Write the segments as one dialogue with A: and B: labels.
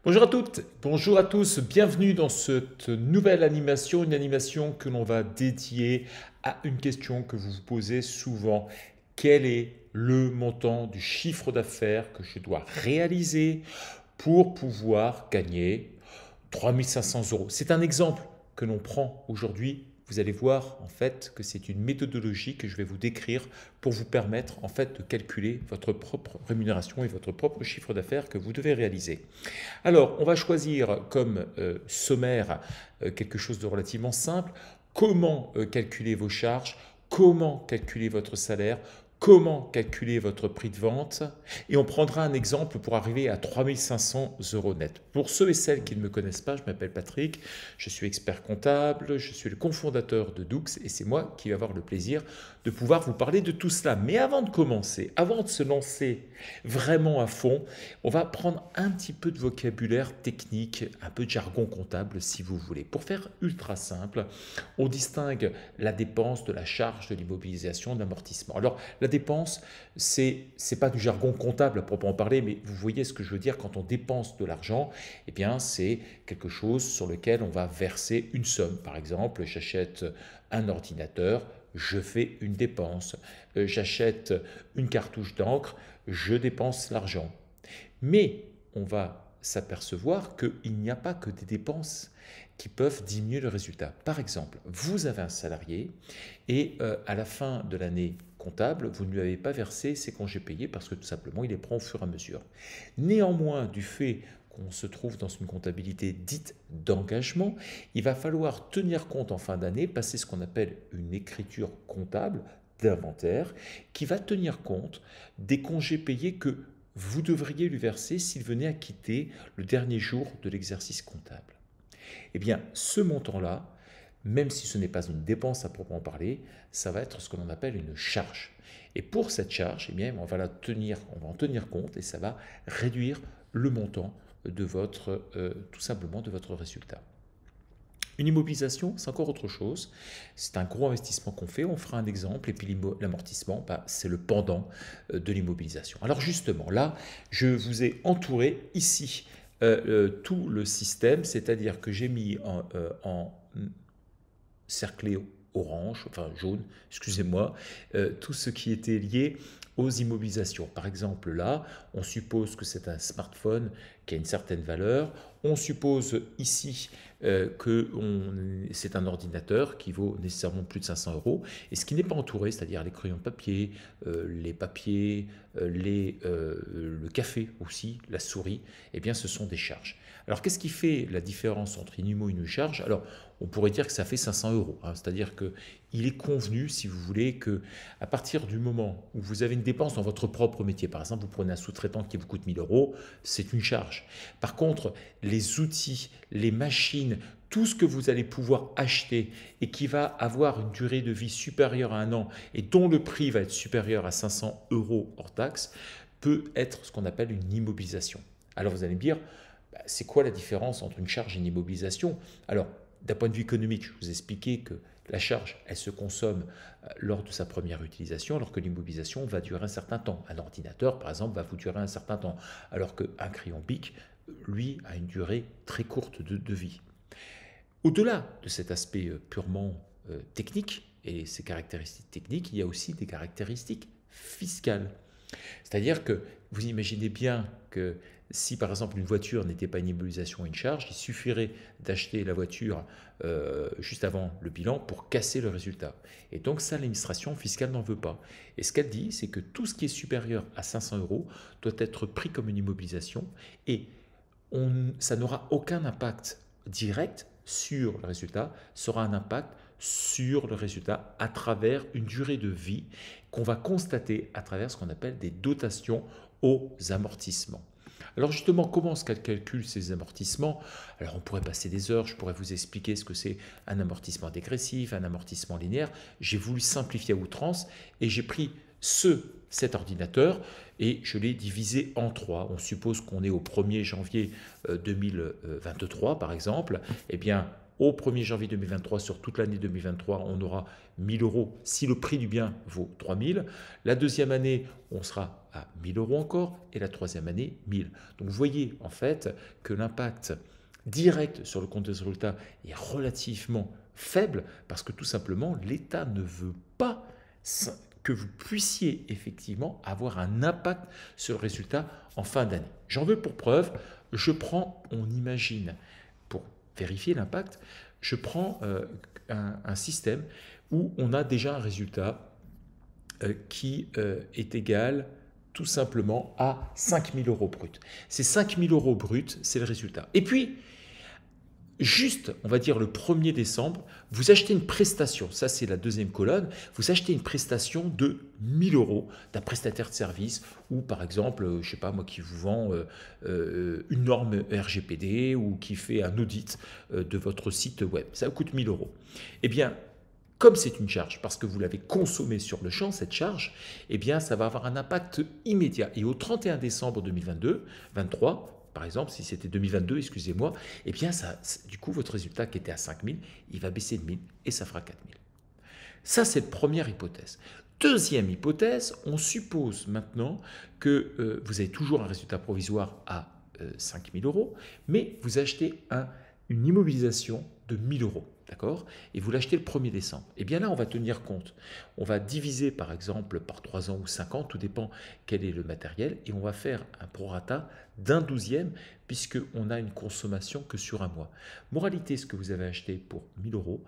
A: Bonjour à toutes, bonjour à tous, bienvenue dans cette nouvelle animation, une animation que l'on va dédier à une question que vous vous posez souvent. Quel est le montant du chiffre d'affaires que je dois réaliser pour pouvoir gagner 3 500 euros? C'est un exemple que l'on prend aujourd'hui. Vous allez voir en fait que c'est une méthodologie que je vais vous décrire pour vous permettre en fait de calculer votre propre rémunération et votre propre chiffre d'affaires que vous devez réaliser. Alors, on va choisir comme sommaire quelque chose de relativement simple. Comment calculer vos charges? Comment calculer votre salaire? Comment calculer votre prix de vente? Et on prendra un exemple pour arriver à 3 500 euros net. Pour ceux et celles qui ne me connaissent pas, je m'appelle Patrick, je suis expert comptable, je suis le cofondateur de Dux et c'est moi qui vais avoir le plaisir de pouvoir vous parler de tout cela. Mais avant de commencer, avant de se lancer vraiment à fond, on va prendre un petit peu de vocabulaire technique, un peu de jargon comptable si vous voulez. Pour faire ultra simple, on distingue la dépense de la charge, de l'immobilisation, de l'amortissement. Alors la dépense, c'est pas du jargon comptable à proprement parler, mais vous voyez ce que je veux dire quand on dépense de l'argent, eh bien c'est quelque chose sur lequel on va verser une somme. Par exemple, j'achète un ordinateur, je fais une dépense. J'achète une cartouche d'encre, je dépense l'argent. Mais on va s'apercevoir qu'il n'y a pas que des dépenses qui peuvent diminuer le résultat. Par exemple, vous avez un salarié et à la fin de l'année comptable, vous ne lui avez pas versé ses congés payés parce que tout simplement, il les prend au fur et à mesure. Néanmoins, du fait qu'on se trouve dans une comptabilité dite d'engagement, il va falloir tenir compte en fin d'année, passer ce qu'on appelle une écriture comptable d'inventaire, qui va tenir compte des congés payés que vous devriez lui verser s'il venait à quitter le dernier jour de l'exercice comptable. Eh bien, ce montant-là, même si ce n'est pas une dépense à proprement parler, ça va être ce que l'on appelle une charge. Et pour cette charge, eh bien, on va en tenir compte et ça va réduire le montant de votre, tout simplement de votre résultat. Une immobilisation, c'est encore autre chose. C'est un gros investissement qu'on fait. On fera un exemple. Et puis l'amortissement, c'est le pendant de l'immobilisation. Alors justement, là, je vous ai entouré ici tout le système, c'est-à-dire que j'ai mis en cerclé orange, enfin jaune, excusez-moi, tout ce qui était lié aux immobilisations. Par exemple, là, on suppose que c'est un smartphone qui a une certaine valeur. On suppose ici que c'est un ordinateur qui vaut nécessairement plus de 500 euros. Et ce qui n'est pas entouré, c'est-à-dire les crayons de papier, les papiers, le café aussi, la souris, eh bien, ce sont des charges. Alors, qu'est-ce qui fait la différence entre une IMO et une charge? Alors, on pourrait dire que ça fait 500 euros. Hein, c'est-à-dire qu'il est convenu, si vous voulez, qu'à partir du moment où vous avez une dépense dans votre propre métier, par exemple, vous prenez un sous-traitant qui vous coûte 1000 euros, c'est une charge. Par contre, les outils, les machines, tout ce que vous allez pouvoir acheter et qui va avoir une durée de vie supérieure à un an et dont le prix va être supérieur à 500 euros hors taxe, peut être ce qu'on appelle une immobilisation. Alors vous allez me dire, c'est quoi la différence entre une charge et une immobilisation? Alors, d'un point de vue économique, je vous ai expliqué que la charge, elle se consomme lors de sa première utilisation, alors que l'immobilisation va durer un certain temps. Un ordinateur, par exemple, va vous durer un certain temps, alors qu'un crayon Bic, lui, a une durée très courte de vie. Au-delà de cet aspect purement technique et ces caractéristiques techniques, il y a aussi des caractéristiques fiscales. C'est-à-dire que vous imaginez bien que si par exemple une voiture n'était pas une immobilisation et une charge, il suffirait d'acheter la voiture juste avant le bilan pour casser le résultat. Et donc ça, l'administration fiscale n'en veut pas. Et ce qu'elle dit, c'est que tout ce qui est supérieur à 500 euros doit être pris comme une immobilisation et ça n'aura aucun impact direct sur le résultat, ça aura un impact sur le résultat à travers une durée de vie qu'on va constater à travers ce qu'on appelle des dotations aux amortissements. Alors justement, comment se calculent ces amortissements? Alors on pourrait passer des heures, je pourrais vous expliquer ce que c'est un amortissement dégressif, un amortissement linéaire. J'ai voulu simplifier à outrance et j'ai pris cet ordinateur et je l'ai divisé en trois. On suppose qu'on est au 1er janvier 2023 par exemple. Eh bien, au 1er janvier 2023, sur toute l'année 2023, on aura 1000 euros si le prix du bien vaut 3000. La deuxième année, on sera à 1000 euros encore, et la troisième année, 1000. Donc vous voyez en fait que l'impact direct sur le compte des résultats est relativement faible parce que tout simplement l'État ne veut pas que vous puissiez effectivement avoir un impact sur le résultat en fin d'année. J'en veux pour preuve, on imagine, pour vérifier l'impact, je prends un système où on a déjà un résultat qui est égal tout simplement à 5 000 euros bruts. Ces 5 000 euros bruts, c'est le résultat. Et puis, juste, on va dire le 1er décembre, vous achetez une prestation, ça c'est la deuxième colonne, vous achetez une prestation de 1000 euros d'un prestataire de service ou par exemple, je ne sais pas moi, qui vous vend une norme RGPD ou qui fait un audit de votre site web. Ça vous coûte 1000 euros. Eh bien, comme c'est une charge, parce que vous l'avez consommée sur le champ, cette charge, eh bien, ça va avoir un impact immédiat. Et au 31 décembre 2023, par exemple, si c'était 2022, excusez-moi, eh bien, du coup, votre résultat qui était à 5000, il va baisser de 1000 et ça fera 4000. Ça, c'est la première hypothèse. Deuxième hypothèse, on suppose maintenant que vous avez toujours un résultat provisoire à 5000 euros, mais vous achetez une immobilisation de 1000 euros. D'accord? Et vous l'achetez le 1er décembre. Et bien là, on va tenir compte. On va diviser par exemple par 3 ans ou 5 ans, tout dépend quel est le matériel, et on va faire un prorata d'1/12 puisqu'on a une consommation que sur un mois. Moralité, ce que vous avez acheté pour 1000 euros,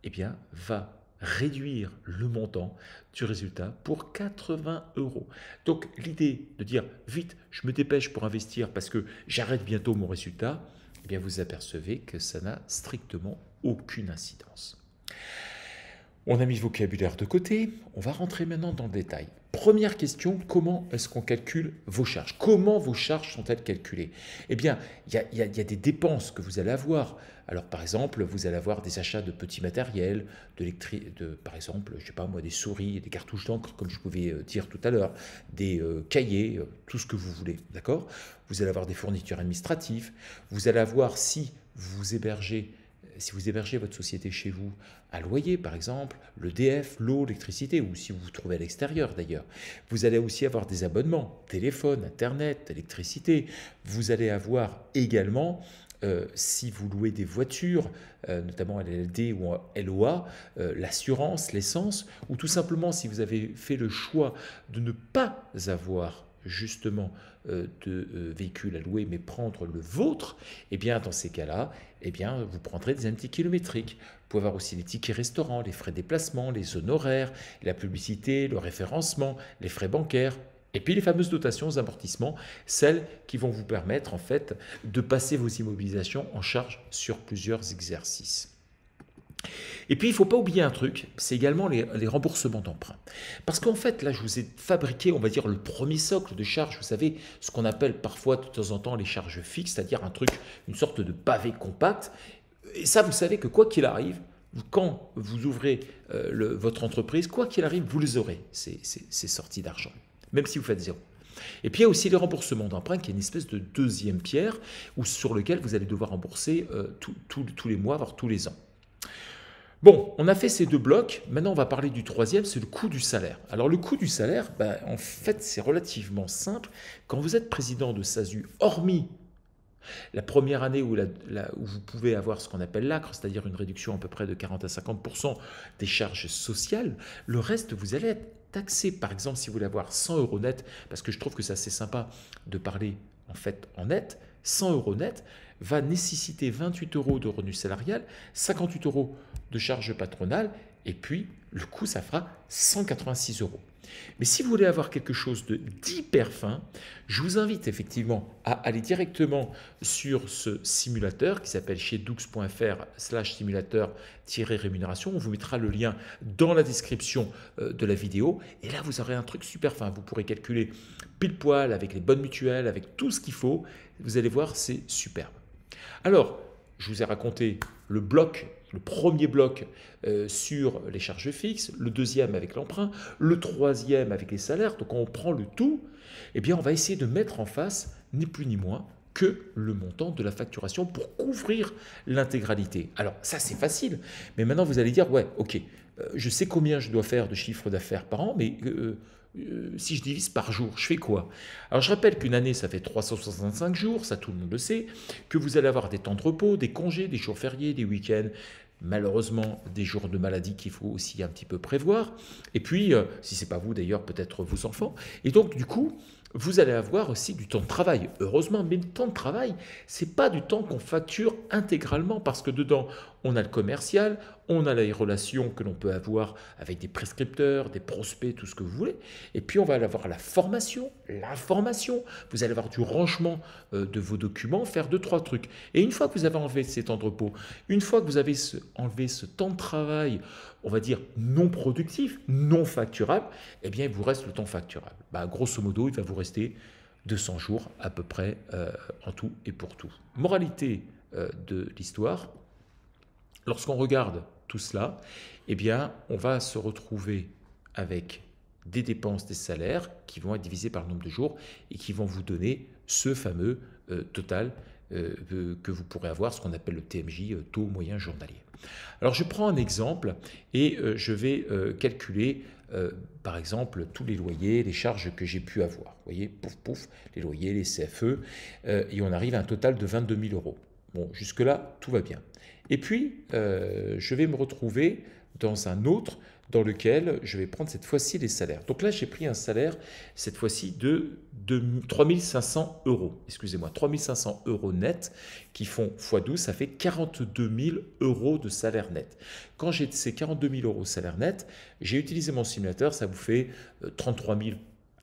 A: eh bien, va réduire le montant du résultat pour 80 euros. Donc l'idée de dire vite, je me dépêche pour investir parce que j'arrête bientôt mon résultat, eh bien vous apercevez que ça n'a strictement aucune incidence. On a mis le vocabulaire de côté, on va rentrer maintenant dans le détail. Première question, comment est-ce qu'on calcule vos charges? Comment vos charges sont-elles calculées? Eh bien, il y a des dépenses que vous allez avoir. Alors, par exemple, vous allez avoir des achats de petits matériels, par exemple, je sais pas moi, des souris, des cartouches d'encre, comme je pouvais dire tout à l'heure, des cahiers, tout ce que vous voulez, d'accord? Vous allez avoir des fournitures administratives. Vous allez avoir, si vous hébergez votre société chez vous, un loyer par exemple, l'EDF, l'eau, l'électricité, ou si vous vous trouvez à l'extérieur d'ailleurs. Vous allez aussi avoir des abonnements, téléphone, internet, électricité. Vous allez avoir également, si vous louez des voitures, notamment à LLD ou en LOA, l'assurance, l'essence, ou tout simplement si vous avez fait le choix de ne pas avoir justement de véhicule à louer, mais prendre le vôtre, eh bien dans ces cas-là, eh bien vous prendrez des tickets kilométriques. Vous pouvez avoir aussi les tickets restaurants, les frais de déplacement, les honoraires, la publicité, le référencement, les frais bancaires. Et puis les fameuses dotations aux amortissements, celles qui vont vous permettre en fait de passer vos immobilisations en charge sur plusieurs exercices. Et puis, il ne faut pas oublier un truc, c'est également les remboursements d'emprunt. Parce qu'en fait, là, je vous ai fabriqué, on va dire, le premier socle de charges. Vous savez, ce qu'on appelle parfois de temps en temps les charges fixes, c'est-à-dire un truc, une sorte de pavé compact. Et ça, vous savez que quoi qu'il arrive, quand vous ouvrez votre entreprise, quoi qu'il arrive, vous les aurez, ces sorties d'argent, même si vous faites zéro. Et puis il y a aussi les remboursements d'emprunt qui est une espèce de deuxième pierre sur lequel vous allez devoir rembourser tous les mois, voire tous les ans. Bon, on a fait ces deux blocs. Maintenant, on va parler du troisième, c'est le coût du salaire. Alors, le coût du salaire, en fait, c'est relativement simple. Quand vous êtes président de SASU, hormis la première année où vous pouvez avoir ce qu'on appelle l'ACRE, c'est-à-dire une réduction à peu près de 40 à 50% des charges sociales, le reste, vous allez être taxé. Par exemple, si vous voulez avoir 100 euros net, parce que je trouve que c'est assez sympa de parler en fait en net, 100 euros net va nécessiter 28 euros de revenu salarial, 58 euros de charges patronales, et puis le coût, ça fera 186 euros. Mais si vous voulez avoir quelque chose d'hyper fin, je vous invite effectivement à aller directement sur ce simulateur qui s'appelle chez doux.fr/simulateur-rémunération. On vous mettra le lien dans la description de la vidéo. Et là, vous aurez un truc super fin. Vous pourrez calculer pile poil avec les bonnes mutuelles, avec tout ce qu'il faut. Vous allez voir, c'est superbe. Alors, je vous ai raconté le premier bloc sur les charges fixes, le deuxième avec l'emprunt, le troisième avec les salaires. Donc, quand on prend le tout, eh bien, on va essayer de mettre en face, ni plus ni moins, que le montant de la facturation pour couvrir l'intégralité. Alors ça c'est facile, mais maintenant vous allez dire ouais ok, je sais combien je dois faire de chiffre d'affaires par an, mais si je divise par jour, je fais quoi? Alors je rappelle qu'une année ça fait 365 jours, ça tout le monde le sait, que vous allez avoir des temps de repos, des congés, des jours fériés, des week-ends, malheureusement des jours de maladie qu'il faut aussi un petit peu prévoir, et puis si ce n'est pas vous d'ailleurs, peut-être vos enfants, et donc du coup vous allez avoir aussi du temps de travail, heureusement, mais le temps de travail, ce n'est pas du temps qu'on facture intégralement, parce que dedans, on a le commercial, on a les relations que l'on peut avoir avec des prescripteurs, des prospects, tout ce que vous voulez, et puis on va avoir la formation, l'information, vous allez avoir du rangement de vos documents, faire 2-3 trucs. Et une fois que vous avez enlevé ces temps de repos, une fois que vous avez enlevé ce temps de travail, on va dire non productif, non facturable, eh bien il vous reste le temps facturable. Bah, grosso modo, il va vous rester 200 jours à peu près en tout et pour tout. Moralité de l'histoire, lorsqu'on regarde tout cela, eh bien on va se retrouver avec des dépenses, des salaires qui vont être divisés par le nombre de jours et qui vont vous donner ce fameux total que vous pourrez avoir, ce qu'on appelle le TMJ, taux moyen journalier. Alors je prends un exemple et je vais calculer par exemple tous les loyers, les charges que j'ai pu avoir. Vous voyez, pouf pouf, les loyers, les CFE, et on arrive à un total de 22 000 euros. Bon, jusque-là, tout va bien. Et puis, je vais me retrouver dans un autre dans lequel je vais prendre cette fois-ci les salaires. Donc là, j'ai pris un salaire, cette fois-ci, de 3 500 euros. Excusez-moi, 3 500 euros net qui font x12, ça fait 42 000 euros de salaire net. Quand j'ai ces 42 000 euros de salaire net, j'ai utilisé mon simulateur, ça vous fait 33 000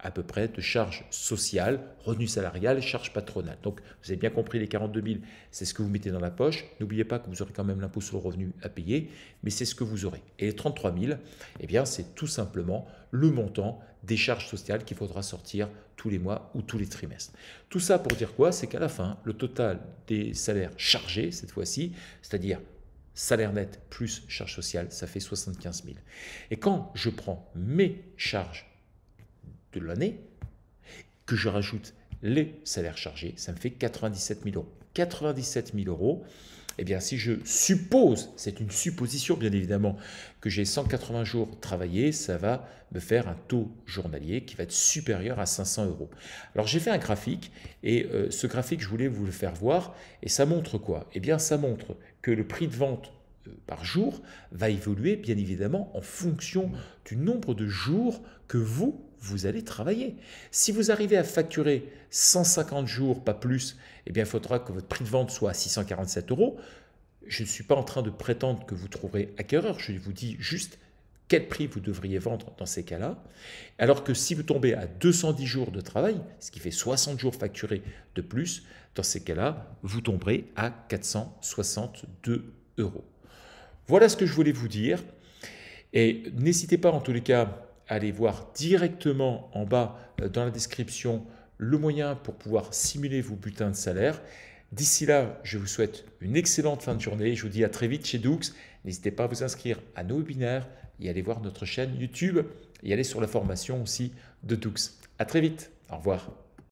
A: à peu près de charges sociales, revenus salariales, charges patronales. Donc, vous avez bien compris, les 42 000, c'est ce que vous mettez dans la poche. N'oubliez pas que vous aurez quand même l'impôt sur le revenu à payer, mais c'est ce que vous aurez. Et les 33 000, eh bien, c'est tout simplement le montant des charges sociales qu'il faudra sortir tous les mois ou tous les trimestres. Tout ça pour dire quoi? C'est qu'à la fin, le total des salaires chargés, cette fois-ci, c'est-à-dire salaire net plus charges sociales, ça fait 75 000. Et quand je prends mes charges de l'année, que je rajoute les salaires chargés, ça me fait 97 000 euros. 97 000 euros, eh bien si je suppose, c'est une supposition bien évidemment, que j'ai 180 jours travaillés, ça va me faire un taux journalier qui va être supérieur à 500 euros. Alors j'ai fait un graphique et ce graphique je voulais vous le faire voir et ça montre quoi? Eh bien ça montre que le prix de vente par jour va évoluer bien évidemment en fonction du nombre de jours que vous allez travailler. Si vous arrivez à facturer 150 jours, pas plus, eh bien, il faudra que votre prix de vente soit à 647 euros. Je ne suis pas en train de prétendre que vous trouverez acquéreur, je vous dis juste quel prix vous devriez vendre dans ces cas-là. Alors que si vous tombez à 210 jours de travail, ce qui fait 60 jours facturés de plus, dans ces cas-là, vous tomberez à 462 euros. Voilà ce que je voulais vous dire. Et n'hésitez pas en tous les cas à aller voir directement en bas dans la description le moyen pour pouvoir simuler vos bulletins de salaire. D'ici là, je vous souhaite une excellente fin de journée. Je vous dis à très vite chez Doux. N'hésitez pas à vous inscrire à nos webinaires et aller voir notre chaîne YouTube et aller sur la formation aussi de Doux. À très vite. Au revoir.